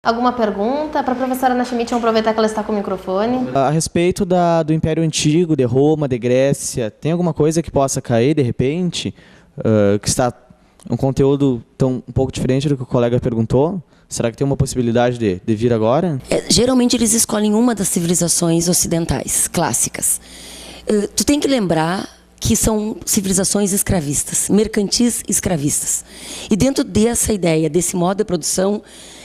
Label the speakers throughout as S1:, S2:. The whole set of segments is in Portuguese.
S1: Alguma pergunta? Para a professora Ana Schmidt, vamos aproveitar que ela está com o microfone.
S2: A respeito do Império Antigo, de Roma, de Grécia, tem alguma coisa que possa cair, de repente, que está um conteúdo um pouco diferente do que o colega perguntou? Será que tem uma possibilidade de vir agora?
S3: Geralmente eles escolhem uma das civilizações ocidentais, clássicas. Tu tem que lembrar que são civilizações escravistas, mercantis escravistas. E dentro dessa ideia, desse modo de produção,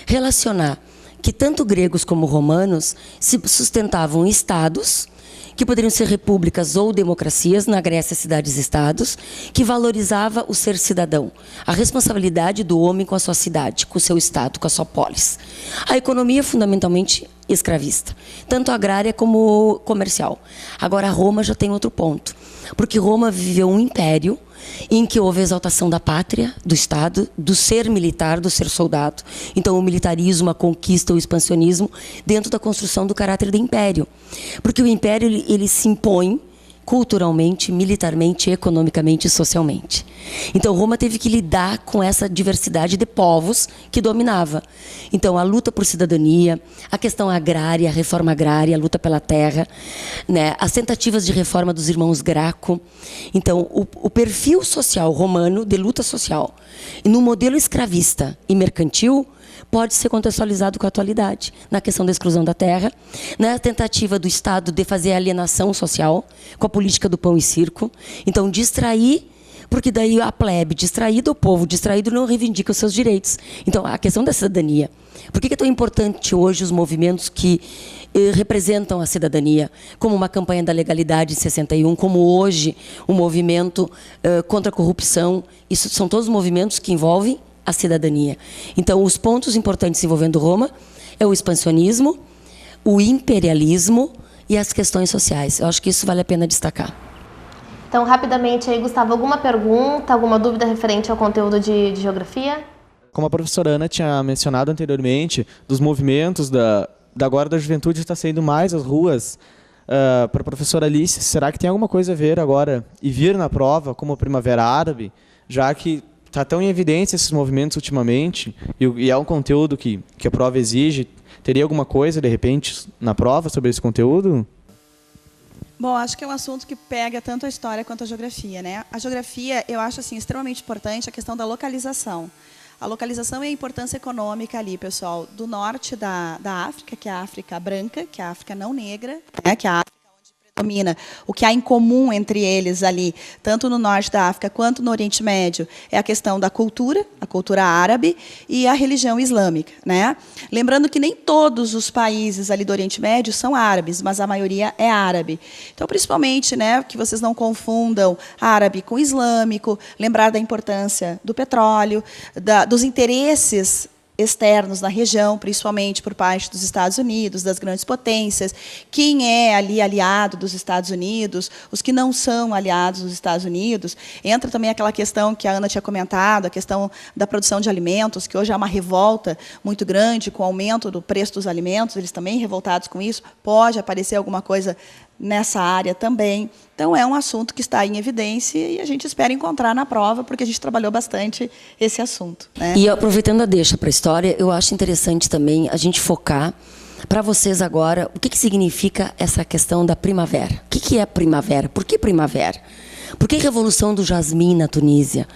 S3: relacionar que tanto gregos como romanos se sustentavam em estados, que poderiam ser repúblicas ou democracias, na Grécia cidades-estados, que valorizava o ser cidadão, a responsabilidade do homem com a sua cidade, com o seu estado, com a sua polis. A economia fundamentalmente escravista, tanto agrária como comercial. Agora Roma já tem outro ponto, porque Roma viveu um império em que houve a exaltação da pátria, do Estado, do ser militar, do ser soldado. Então, o militarismo, a conquista, o expansionismo, dentro da construção do caráter do império. Porque o império ele se impõe culturalmente, militarmente, economicamente e socialmente. Então, Roma teve que lidar com essa diversidade de povos que dominava. Então, a luta por cidadania, a questão agrária, a reforma agrária, a luta pela terra, né, as tentativas de reforma dos irmãos Graco. Então, o perfil social romano de luta social, e no modelo escravista e mercantil, pode ser contextualizado com a atualidade, na questão da exclusão da terra, na tentativa do Estado de fazer alienação social, com a política do pão e circo. Então, distrair, porque daí a plebe, distraída, o povo distraído não reivindica os seus direitos. Então, a questão da cidadania. Por que é tão importante hoje os movimentos que representam a cidadania, como uma campanha da legalidade em 61, como hoje o movimento contra a corrupção? Isso são todos movimentos que envolvem a cidadania. Então, os pontos importantes envolvendo Roma é o expansionismo, o imperialismo e as questões sociais. Eu acho que isso vale a pena destacar.
S1: Então, rapidamente aí, Gustavo, alguma pergunta, alguma dúvida referente ao conteúdo de geografia?
S2: Como a professora Ana tinha mencionado anteriormente, dos movimentos agora da juventude está saindo mais às ruas. Para a professora Alice, será que tem alguma coisa a ver agora e vir na prova como a Primavera Árabe, já que está tão em evidência esses movimentos ultimamente e é um conteúdo que a prova exige? Teria alguma coisa, de repente, na prova sobre esse conteúdo?
S4: Bom, acho que é um assunto que pega tanto a história quanto a geografia, né? A geografia, eu acho assim, extremamente importante a questão da localização. A localização e a importância econômica ali, pessoal, do norte da África, que é a África branca, que é a África não negra, né? Que é a África domina, o que há em comum entre eles ali, tanto no norte da África quanto no Oriente Médio, é a questão da cultura, a cultura árabe e a religião islâmica, né? Lembrando que nem todos os países ali do Oriente Médio são árabes, mas a maioria é árabe. Então, principalmente, né, que vocês não confundam árabe com islâmico, lembrar da importância do petróleo, dos interesses externos na região, principalmente por parte dos Estados Unidos, das grandes potências, quem é ali aliado dos Estados Unidos, os que não são aliados dos Estados Unidos. Entra também aquela questão que a Ana tinha comentado, a questão da produção de alimentos, que hoje há uma revolta muito grande com o aumento do preço dos alimentos, eles também revoltados com isso, pode aparecer alguma coisa nessa área também. Então, é um assunto que está em evidência e a gente espera encontrar na prova, porque a gente trabalhou bastante esse assunto, né?
S3: E aproveitando a deixa para a história, eu acho interessante também a gente focar para vocês agora o que significa essa questão da primavera. O que é primavera? Por que primavera? Por que Revolução do Jasmim na Tunísia?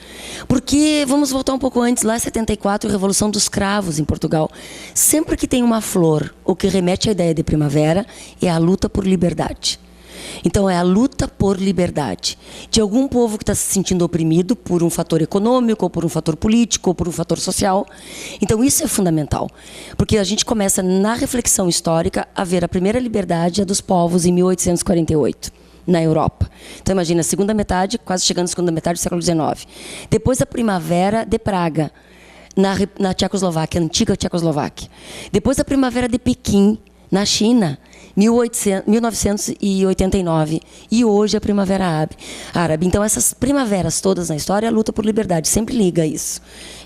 S3: Porque, vamos voltar um pouco antes, lá em 74, Revolução dos Cravos em Portugal. Sempre que tem uma flor, o que remete à ideia de primavera é a luta por liberdade. Então, é a luta por liberdade de algum povo que está se sentindo oprimido por um fator econômico, ou por um fator político, ou por um fator social. Então, isso é fundamental, porque a gente começa, na reflexão histórica, a ver a primeira liberdade, a dos povos, em 1848. Na Europa. Então, imagina, segunda metade, quase chegando à segunda metade do século XIX. Depois da Primavera de Praga, na Tchecoslováquia, antiga Tchecoslováquia. Depois da Primavera de Pequim, na China, 1989. E hoje a Primavera Árabe. Então, essas primaveras todas na história, a luta por liberdade. Sempre liga isso.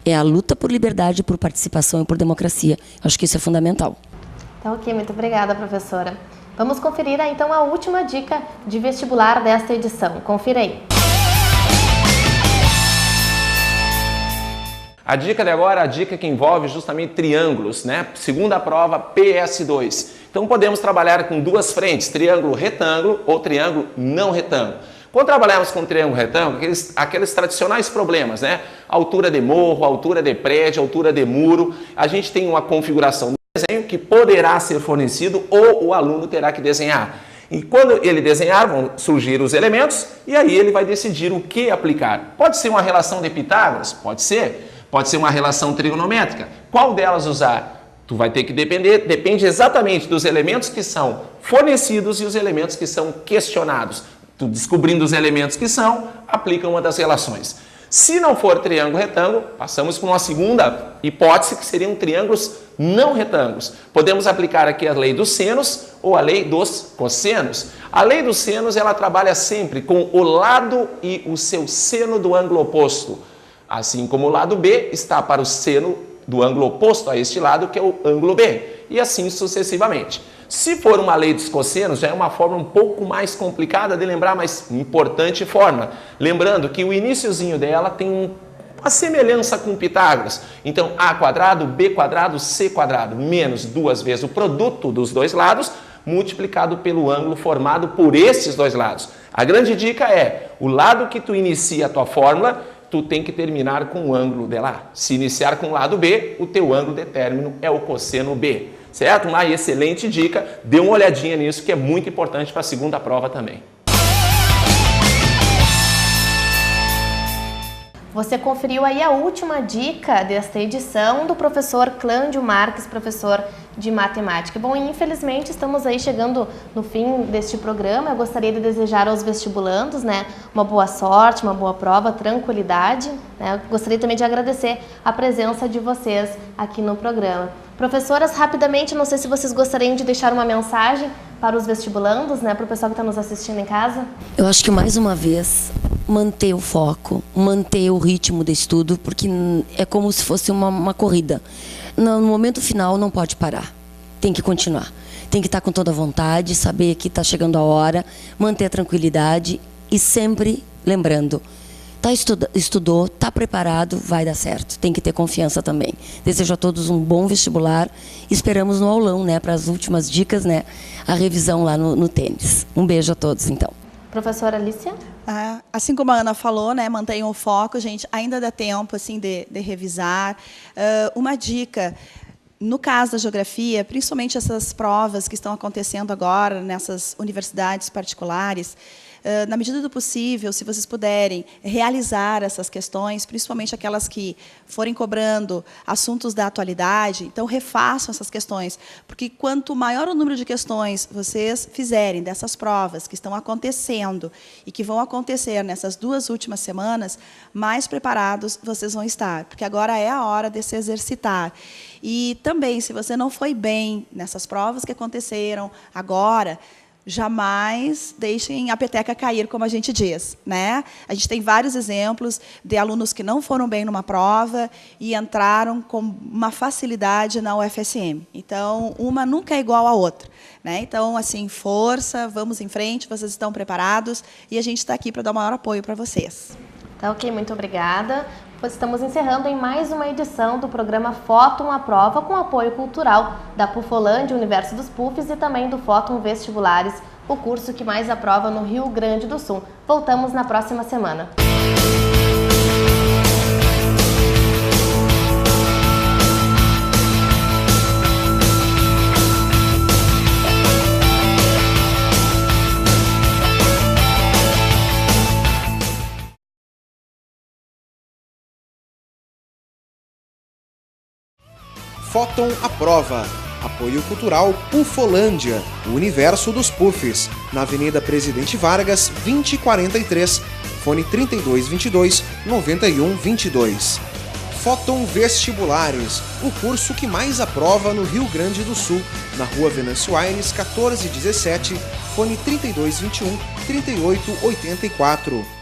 S3: É a luta por liberdade, por participação e por democracia. Acho que isso é fundamental.
S1: Então, ok, muito obrigada, professora. Vamos conferir, então, a última dica de vestibular desta edição. Confira aí.
S5: A dica de agora é a dica que envolve justamente triângulos, né? Segunda prova, PS2. Então podemos trabalhar com duas frentes, triângulo retângulo ou triângulo não retângulo. Quando trabalhamos com triângulo retângulo, aqueles tradicionais problemas, né? Altura de morro, altura de prédio, altura de muro, a gente tem uma configuração do desenho que poderá ser fornecido ou o aluno terá que desenhar. E quando ele desenhar, vão surgir os elementos e aí ele vai decidir o que aplicar. Pode ser uma relação de Pitágoras? Pode ser. Pode ser uma relação trigonométrica. Qual delas usar? Tu vai ter que depende exatamente dos elementos que são fornecidos e os elementos que são questionados. Tu descobrindo os elementos que são, aplica uma das relações. Se não for triângulo retângulo, passamos para uma segunda hipótese, que seriam triângulos não retângulos. Podemos aplicar aqui a lei dos senos ou a lei dos cossenos. A lei dos senos, ela trabalha sempre com o lado e o seu seno do ângulo oposto. Assim como o lado B está para o seno do ângulo oposto a este lado, que é o ângulo B. E assim sucessivamente. Se for uma lei dos cossenos, já é uma forma um pouco mais complicada de lembrar, mas importante forma. Lembrando que o iniciozinho dela tem uma semelhança com Pitágoras. Então, A quadrado, B quadrado, C quadrado, menos duas vezes o produto dos dois lados, multiplicado pelo ângulo formado por esses dois lados. A grande dica é, o lado que tu inicia a tua fórmula, tu tem que terminar com o ângulo de lá. Se iniciar com o lado B, o teu ângulo de término é o cosseno B. Certo? Uma excelente dica. Dê uma olhadinha nisso, que é muito importante para a segunda prova também.
S1: Você conferiu aí a última dica desta edição do professor Clândio Marques, professor de matemática. Bom, infelizmente estamos aí chegando no fim deste programa. Eu gostaria de desejar aos vestibulandos, né, uma boa sorte, uma boa prova, tranquilidade, né? Eu gostaria também de agradecer a presença de vocês aqui no programa. Professoras, rapidamente, não sei se vocês gostariam de deixar uma mensagem para os vestibulandos, né, para o pessoal que está nos assistindo em casa.
S3: Eu acho que mais uma vez manter o foco, manter o ritmo de estudo, porque é como se fosse uma corrida. No momento final não pode parar, tem que continuar. Tem que estar com toda a vontade, saber que está chegando a hora, manter a tranquilidade e sempre lembrando, estudou, está preparado, vai dar certo. Tem que ter confiança também. Desejo a todos um bom vestibular. Esperamos no aulão, né, para as últimas dicas, né, a revisão lá no tênis. Um beijo a todos, então.
S1: Professora Alicia?
S4: Assim como a Ana falou, né, mantenham o foco, gente, ainda dá tempo assim, de revisar. Uma dica, no caso da geografia, principalmente essas provas que estão acontecendo agora nessas universidades particulares, na medida do possível, se vocês puderem realizar essas questões, principalmente aquelas que forem cobrando assuntos da atualidade, então refaçam essas questões, porque quanto maior o número de questões vocês fizerem dessas provas que estão acontecendo e que vão acontecer nessas 2 últimas semanas, mais preparados vocês vão estar, porque agora é a hora de se exercitar. E também, se você não foi bem nessas provas que aconteceram agora, jamais deixem a peteca cair, como a gente diz, né? A gente tem vários exemplos de alunos que não foram bem numa prova e entraram com uma facilidade na UFSM. Então, uma nunca é igual à outra, né? Então, assim, força, vamos em frente, vocês estão preparados e a gente está aqui para dar o maior apoio para vocês.
S1: Tá ok, muito obrigada. Pois estamos encerrando em mais uma edição do programa Fóton à Prova, com apoio cultural da Pufolândia, Universo dos Puffs, e também do Fóton Vestibulares, o curso que mais aprova no Rio Grande do Sul. Voltamos na próxima semana.
S6: Fóton à Prova. Apoio cultural Pufolândia, o universo dos puffs, na Avenida Presidente Vargas, 2043, fone 3222-9122. Fóton Vestibulares, o curso que mais aprova no Rio Grande do Sul, na Rua Venâncio Aires, 1417, fone 3221-3884.